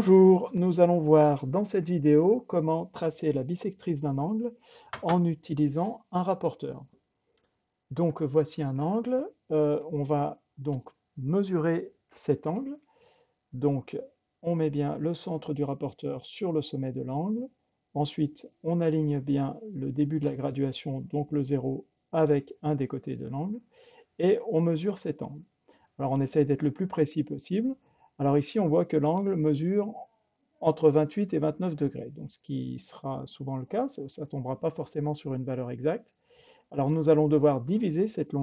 Bonjour, nous allons voir dans cette vidéo comment tracer la bissectrice d'un angle en utilisant un rapporteur. Donc voici un angle, on va donc mesurer cet angle. Donc on met bien le centre du rapporteur sur le sommet de l'angle. Ensuite on aligne bien le début de la graduation, donc le 0, avec un des côtés de l'angle, et on mesure cet angle. Alors on essaye d'être le plus précis possible. Alors ici on voit que l'angle mesure entre 28 et 29 degrés, donc ce qui sera souvent le cas, ça ne tombera pas forcément sur une valeur exacte. Alors nous allons devoir diviser cette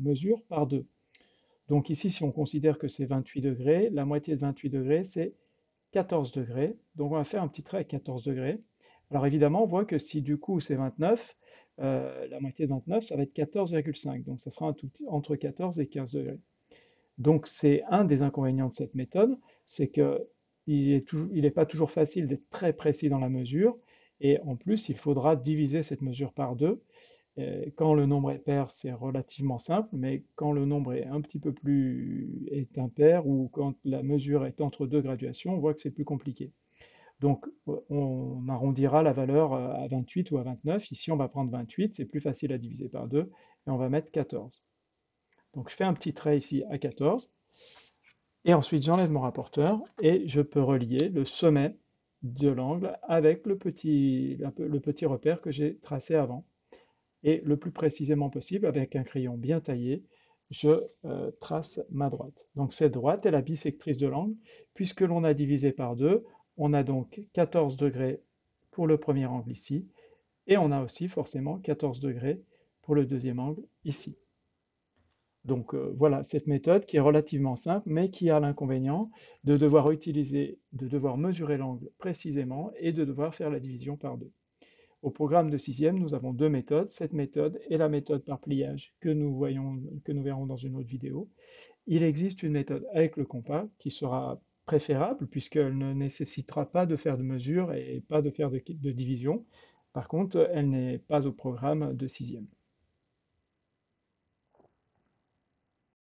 mesure par 2. Donc ici, si on considère que c'est 28 degrés, la moitié de 28 degrés, c'est 14 degrés. Donc on va faire un petit trait à 14 degrés. Alors évidemment, on voit que si du coup c'est 29, la moitié de 29, ça va être 14,5. Donc ça sera entre 14 et 15 degrés. Donc c'est un des inconvénients de cette méthode, c'est qu'il n'est pas toujours facile d'être très précis dans la mesure, et en plus il faudra diviser cette mesure par 2. Quand le nombre est pair, c'est relativement simple, mais quand le nombre est un petit peu plus est impair, ou quand la mesure est entre deux graduations, on voit que c'est plus compliqué. Donc on arrondira la valeur à 28 ou à 29. Ici on va prendre 28, c'est plus facile à diviser par 2, et on va mettre 14. Donc je fais un petit trait ici à 14, et ensuite j'enlève mon rapporteur, et je peux relier le sommet de l'angle avec le petit repère que j'ai tracé avant. Et le plus précisément possible, avec un crayon bien taillé, je trace ma droite. Donc cette droite est la bissectrice de l'angle, puisque l'on a divisé par 2, on a donc 14 degrés pour le premier angle ici, et on a aussi forcément 14 degrés pour le deuxième angle ici. Donc voilà, cette méthode qui est relativement simple, mais qui a l'inconvénient de devoir mesurer l'angle précisément et de devoir faire la division par 2. Au programme de sixième, nous avons deux méthodes, cette méthode et la méthode par pliage que nous verrons dans une autre vidéo. Il existe une méthode avec le compas qui sera préférable puisqu'elle ne nécessitera pas de faire de mesure et pas de faire de division. Par contre, elle n'est pas au programme de sixième.